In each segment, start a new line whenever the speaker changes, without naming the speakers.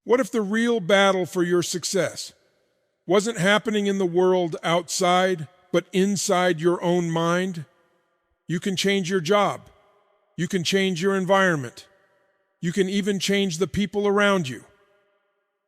What if the real battle for your success wasn't happening in the world outside, but inside your own mind? You can change your job. You can change your environment. You can even change the people around you.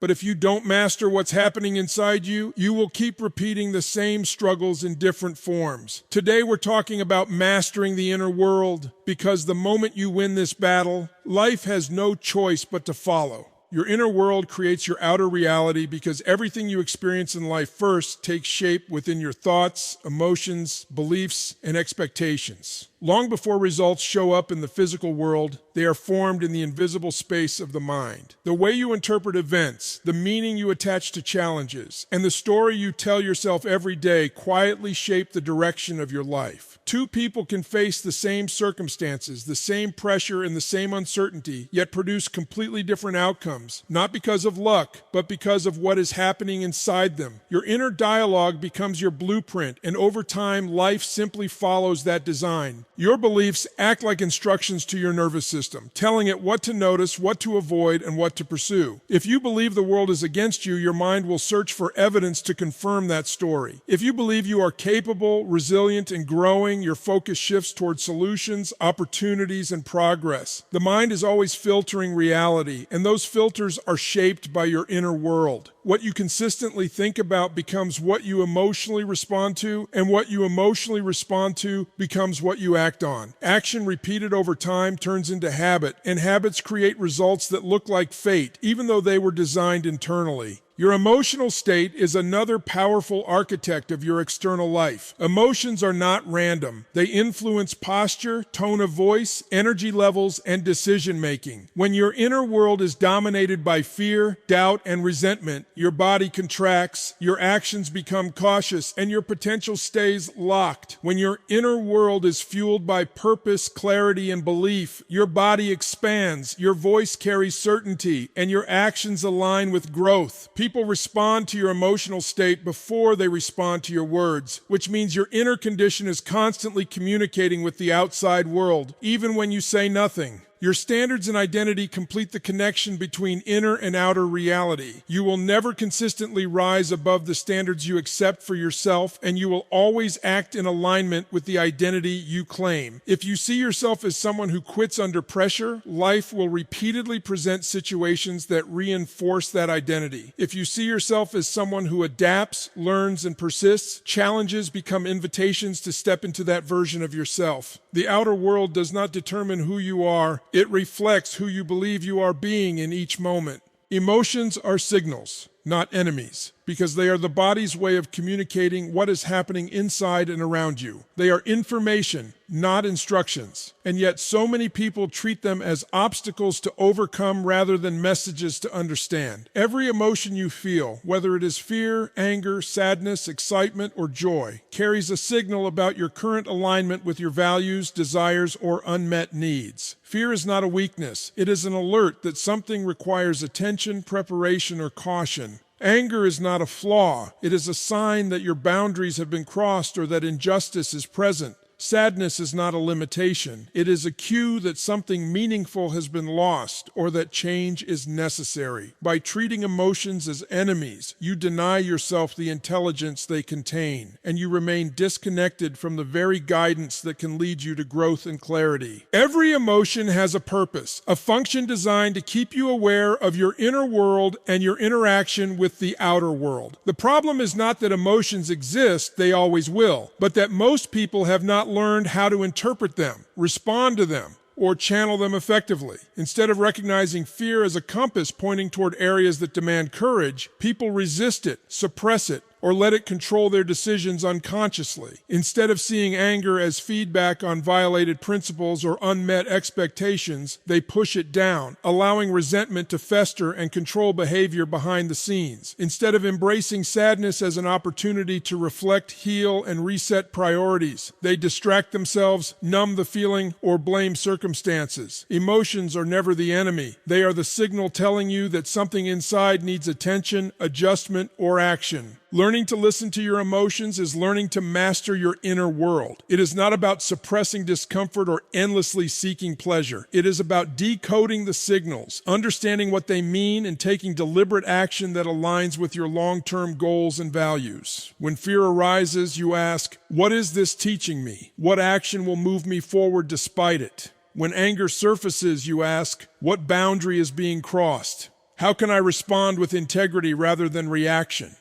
But if you don't master what's happening inside you, you will keep repeating the same struggles in different forms. Today we're talking about mastering the inner world, because the moment you win this battle, life has no choice but to follow. Your inner world creates your outer reality because everything you experience in life first takes shape within your thoughts, emotions, beliefs, and expectations. Long before results show up in the physical world, they are formed in the invisible space of the mind. The way you interpret events, the meaning you attach to challenges, and the story you tell yourself every day quietly shape the direction of your life. Two people can face the same circumstances, the same pressure, and the same uncertainty, yet produce completely different outcomes, not because of luck, but because of what is happening inside them. Your inner dialogue becomes your blueprint, and over time, life simply follows that design. Your beliefs act like instructions to your nervous system, telling it what to notice, what to avoid, and what to pursue. If you believe the world is against you, your mind will search for evidence to confirm that story. If you believe you are capable, resilient, and growing, your focus shifts towards solutions, opportunities, and progress. The mind is always filtering reality, and those filters are shaped by your inner world. What you consistently think about becomes what you emotionally respond to, and what you emotionally respond to becomes what you act on. Action repeated over time turns into habit, and habits create results that look like fate, even though they were designed internally. Your emotional state is another powerful architect of your external life. Emotions are not random. They influence posture, tone of voice, energy levels, and decision-making. When your inner world is dominated by fear, doubt, and resentment, your body contracts, your actions become cautious, and your potential stays locked. When your inner world is fueled by purpose, clarity, and belief, your body expands, your voice carries certainty, and your actions align with growth. People respond to your emotional state before they respond to your words, which means your inner condition is constantly communicating with the outside world, even when you say nothing. Your standards and identity complete the connection between inner and outer reality. You will never consistently rise above the standards you accept for yourself, and you will always act in alignment with the identity you claim. If you see yourself as someone who quits under pressure, life will repeatedly present situations that reinforce that identity. If you see yourself as someone who adapts, learns, and persists, challenges become invitations to step into that version of yourself. The outer world does not determine who you are. It reflects who you believe you are being in each moment. Emotions are signals, not enemies, because they are the body's way of communicating what is happening inside and around you. They are information, not instructions. And yet so many people treat them as obstacles to overcome rather than messages to understand. Every emotion you feel, whether it is fear, anger, sadness, excitement, or joy, carries a signal about your current alignment with your values, desires, or unmet needs. Fear is not a weakness. It is an alert that something requires attention, preparation, or caution. Anger is not a flaw. It is a sign that your boundaries have been crossed or that injustice is present. Sadness is not a limitation. It is a cue that something meaningful has been lost or that change is necessary. By treating emotions as enemies, you deny yourself the intelligence they contain, and you remain disconnected from the very guidance that can lead you to growth and clarity. Every emotion has a purpose, a function designed to keep you aware of your inner world and your interaction with the outer world. The problem is not that emotions exist, they always will, but that most people have not learned how to interpret them, respond to them, or channel them effectively. Instead of recognizing fear as a compass pointing toward areas that demand courage, people resist it, suppress it, or let it control their decisions unconsciously. Instead of seeing anger as feedback on violated principles or unmet expectations, they push it down, allowing resentment to fester and control behavior behind the scenes. Instead of embracing sadness as an opportunity to reflect, heal, and reset priorities, they distract themselves, numb the feeling, or blame circumstances. Emotions are never the enemy. They are the signal telling you that something inside needs attention, adjustment, or action. Learning to listen to your emotions is learning to master your inner world. It is not about suppressing discomfort or endlessly seeking pleasure. It is about decoding the signals, understanding what they mean, and taking deliberate action that aligns with your long-term goals and values. When fear arises, you ask, what is this teaching me? What action will move me forward despite it? When anger surfaces, you ask, what boundary is being crossed? How can I respond with integrity rather than reaction?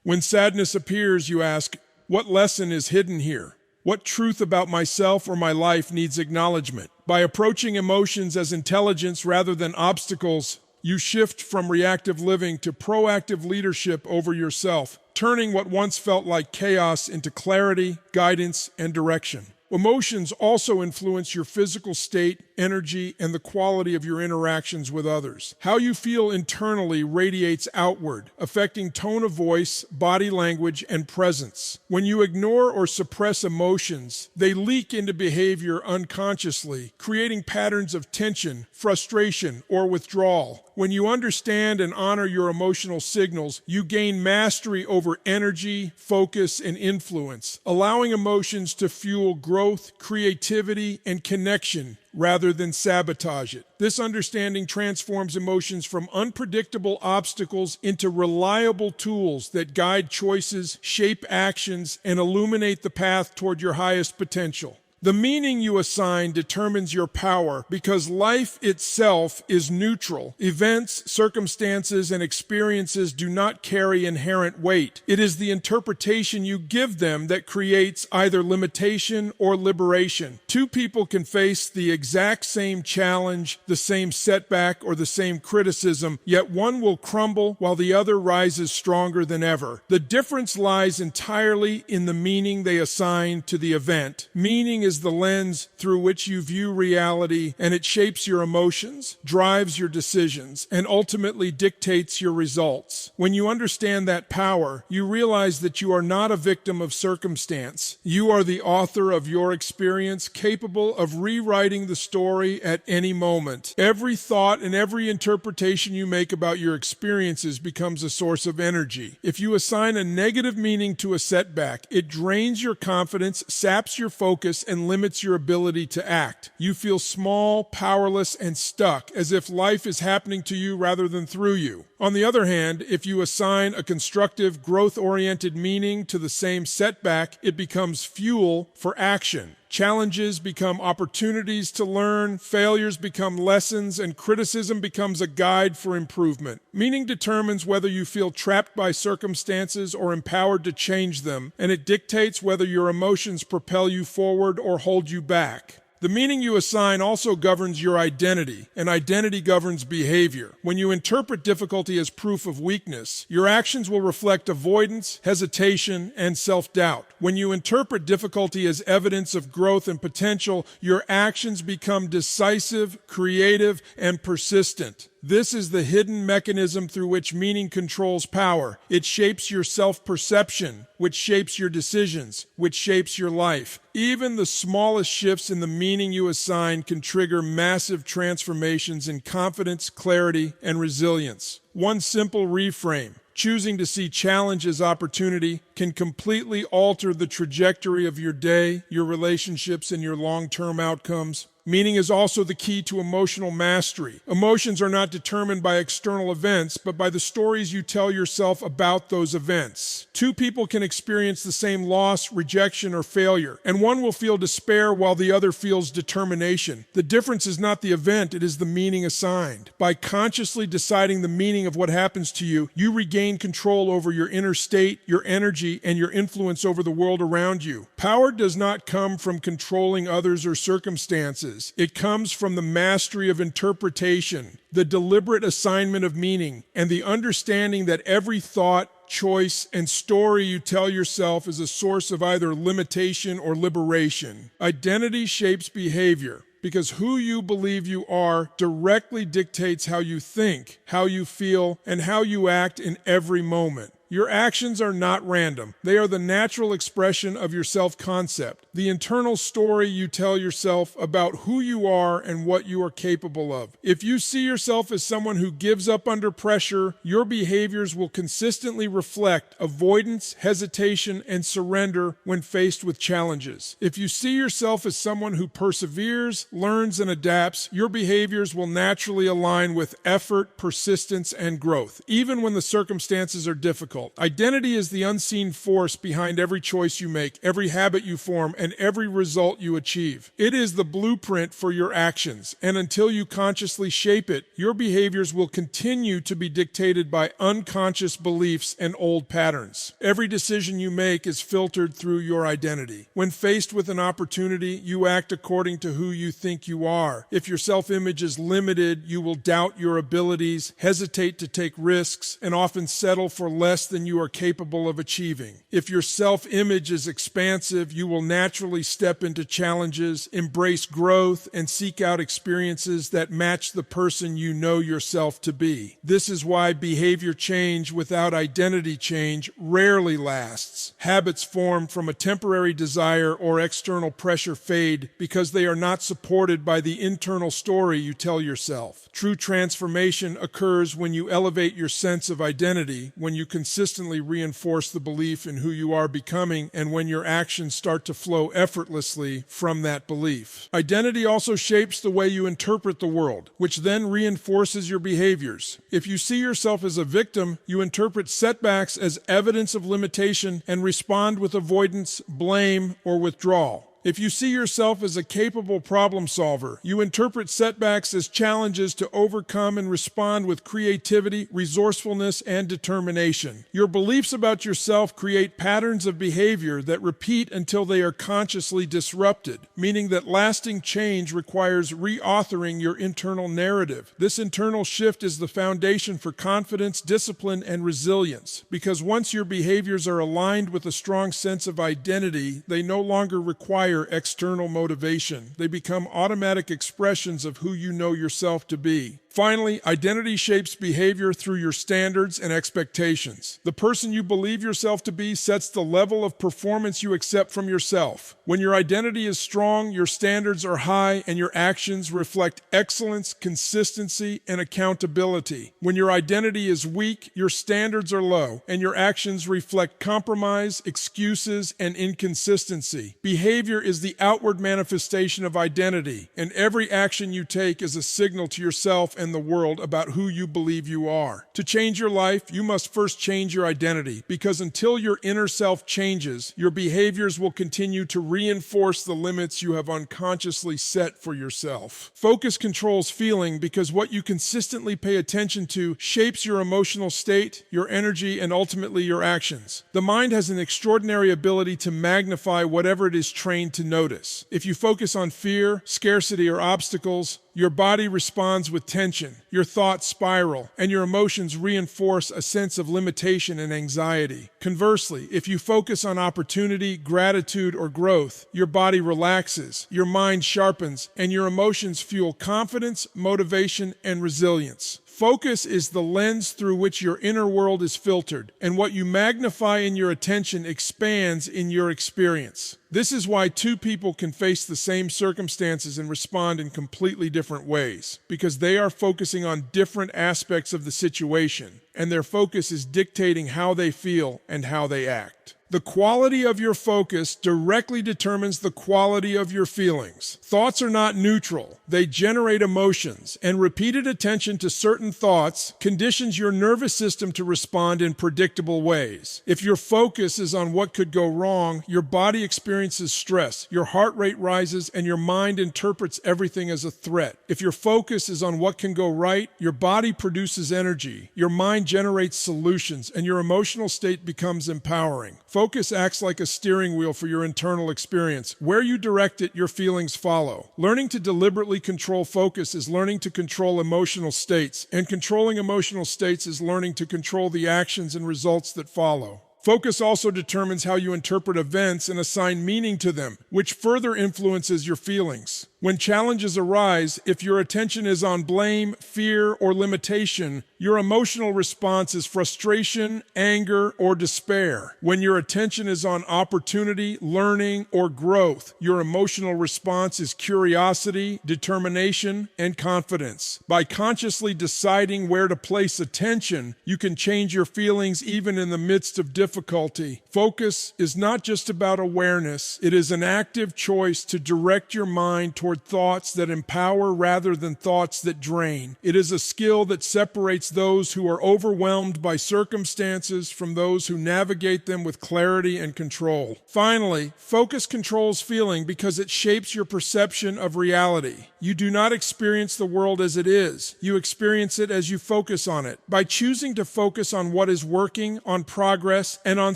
When sadness appears, you ask, what lesson is hidden here? What truth about myself or my life needs acknowledgement? By approaching emotions as intelligence rather than obstacles, you shift from reactive living to proactive leadership over yourself, turning what once felt like chaos into clarity, guidance, and direction. Emotions also influence your physical state, energy, and the quality of your interactions with others. How you feel internally radiates outward, affecting tone of voice, body language, and presence. When you ignore or suppress emotions, they leak into behavior unconsciously, creating patterns of tension, frustration, or withdrawal. When you understand and honor your emotional signals, you gain mastery over energy, focus, and influence, allowing emotions to fuel growth, creativity, and connection rather than sabotage it. This understanding transforms emotions from unpredictable obstacles into reliable tools that guide choices, shape actions, and illuminate the path toward your highest potential. The meaning you assign determines your power because life itself is neutral. Events, circumstances, and experiences do not carry inherent weight. It is the interpretation you give them that creates either limitation or liberation. Two people can face the exact same challenge, the same setback, or the same criticism, yet one will crumble while the other rises stronger than ever. The difference lies entirely in the meaning they assign to the event. Meaning is the lens through which you view reality, and it shapes your emotions, drives your decisions, and ultimately dictates your results. When you understand that power, you realize that you are not a victim of circumstance. You are the author of your experience, capable of rewriting the story at any moment. Every thought and every interpretation you make about your experiences becomes a source of energy. If you assign a negative meaning to a setback, it drains your confidence, saps your focus, and limits your ability to act. You feel small, powerless, and stuck, as if life is happening to you rather than through you. On the other hand, if you assign a constructive, growth-oriented meaning to the same setback, it becomes fuel for action. Challenges become opportunities to learn, failures become lessons, and criticism becomes a guide for improvement. Meaning determines whether you feel trapped by circumstances or empowered to change them, and it dictates whether your emotions propel you forward or hold you back. The meaning you assign also governs your identity, and identity governs behavior. When you interpret difficulty as proof of weakness, your actions will reflect avoidance, hesitation, and self-doubt. When you interpret difficulty as evidence of growth and potential, your actions become decisive, creative, and persistent. This is the hidden mechanism through which meaning controls power. It shapes your self-perception, which shapes your decisions, which shapes your life. Even the smallest shifts in the meaning you assign can trigger massive transformations in confidence, clarity, and resilience. One simple reframe, choosing to see challenge as opportunity, can completely alter the trajectory of your day, your relationships, and your long-term outcomes. Meaning is also the key to emotional mastery. Emotions are not determined by external events, but by the stories you tell yourself about those events. Two people can experience the same loss, rejection, or failure, and one will feel despair while the other feels determination. The difference is not the event, it is the meaning assigned. By consciously deciding the meaning of what happens to you, you regain control over your inner state, your energy, and your influence over the world around you. Power does not come from controlling others or circumstances. It comes from the mastery of interpretation, the deliberate assignment of meaning, and the understanding that every thought, choice, and story you tell yourself is a source of either limitation or liberation. Identity shapes behavior, because who you believe you are directly dictates how you think, how you feel, and how you act in every moment. Your actions are not random. They are the natural expression of your self-concept, the internal story you tell yourself about who you are and what you are capable of. If you see yourself as someone who gives up under pressure, your behaviors will consistently reflect avoidance, hesitation, and surrender when faced with challenges. If you see yourself as someone who perseveres, learns, and adapts, your behaviors will naturally align with effort, persistence, and growth, even when the circumstances are difficult. Identity is the unseen force behind every choice you make, every habit you form, and every result you achieve. It is the blueprint for your actions, and until you consciously shape it, your behaviors will continue to be dictated by unconscious beliefs and old patterns. Every decision you make is filtered through your identity. When faced with an opportunity, you act according to who you think you are. If your self-image is limited, you will doubt your abilities, hesitate to take risks, and often settle for less than you are capable of achieving. If your self-image is expansive, you will naturally step into challenges, embrace growth, and seek out experiences that match the person you know yourself to be. This is why behavior change without identity change rarely lasts. Habits formed from a temporary desire or external pressure fade because they are not supported by the internal story you tell yourself. True transformation occurs when you elevate your sense of identity, when you consistently reinforce the belief in who you are becoming, and when your actions start to flow effortlessly from that belief. Identity also shapes the way you interpret the world, which then reinforces your behaviors. If you see yourself as a victim, you interpret setbacks as evidence of limitation and respond with avoidance, blame, or withdrawal. If you see yourself as a capable problem solver, you interpret setbacks as challenges to overcome and respond with creativity, resourcefulness, and determination. Your beliefs about yourself create patterns of behavior that repeat until they are consciously disrupted, meaning that lasting change requires reauthoring your internal narrative. This internal shift is the foundation for confidence, discipline, and resilience, because once your behaviors are aligned with a strong sense of identity, they no longer require external motivation. They become automatic expressions of who you know yourself to be. Finally, identity shapes behavior through your standards and expectations. The person you believe yourself to be sets the level of performance you accept from yourself. When your identity is strong, your standards are high, and your actions reflect excellence, consistency, and accountability. When your identity is weak, your standards are low, and your actions reflect compromise, excuses, and inconsistency. Behavior is the outward manifestation of identity, and every action you take is a signal to yourself and the world about who you believe you are. To change your life, you must first change your identity, because until your inner self changes, your behaviors will continue to reinforce the limits you have unconsciously set for yourself. Focus controls feeling, because what you consistently pay attention to shapes your emotional state, your energy, and ultimately your actions. The mind has an extraordinary ability to magnify whatever it is trained to notice. If you focus on fear, scarcity, or obstacles, your body responds with tension, your thoughts spiral, and your emotions reinforce a sense of limitation and anxiety. Conversely, if you focus on opportunity, gratitude, or growth, your body relaxes, your mind sharpens, and your emotions fuel confidence, motivation, and resilience. Focus is the lens through which your inner world is filtered, and what you magnify in your attention expands in your experience. This is why two people can face the same circumstances and respond in completely different ways, because they are focusing on different aspects of the situation, and their focus is dictating how they feel and how they act. The quality of your focus directly determines the quality of your feelings. Thoughts are not neutral. They generate emotions, and repeated attention to certain thoughts conditions your nervous system to respond in predictable ways. If your focus is on what could go wrong, your body experiences stress, your heart rate rises, and your mind interprets everything as a threat. If your focus is on what can go right, your body produces energy, your mind generates solutions, and your emotional state becomes empowering. Focus acts like a steering wheel for your internal experience. Where you direct it, your feelings follow. Learning to deliberately control focus is learning to control emotional states, and controlling emotional states is learning to control the actions and results that follow. Focus also determines how you interpret events and assign meaning to them, which further influences your feelings. When challenges arise, if your attention is on blame, fear, or limitation, your emotional response is frustration, anger, or despair. When your attention is on opportunity, learning, or growth, your emotional response is curiosity, determination, and confidence. By consciously deciding where to place attention, you can change your feelings even in the midst of difficulty. Focus is not just about awareness, it is an active choice to direct your mind toward thoughts that empower rather than thoughts that drain. It is a skill that separates those who are overwhelmed by circumstances from those who navigate them with clarity and control. Finally, focus controls feeling because it shapes your perception of reality. You do not experience the world as it is. You experience it as you focus on it. By choosing to focus on what is working, on progress, and on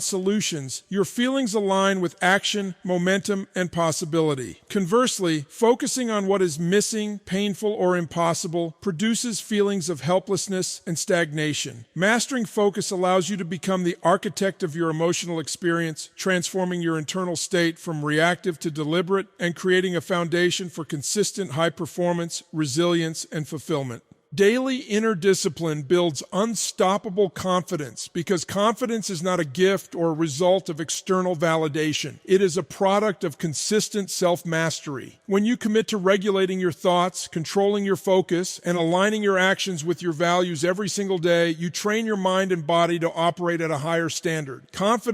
solutions, your feelings align with action, momentum, and possibility. Conversely, focusing on what is missing, painful, or impossible produces feelings of helplessness and stagnation. Mastering focus allows you to become the architect of your emotional experience, transforming your internal state from reactive to deliberate and creating a foundation for consistent high performance, resilience, and fulfillment. Daily inner discipline builds unstoppable confidence because confidence is not a gift or a result of external validation. It is a product of consistent self-mastery. When you commit to regulating your thoughts, controlling your focus, and aligning your actions with your values every single day, you train your mind and body to operate at a higher standard. Confidence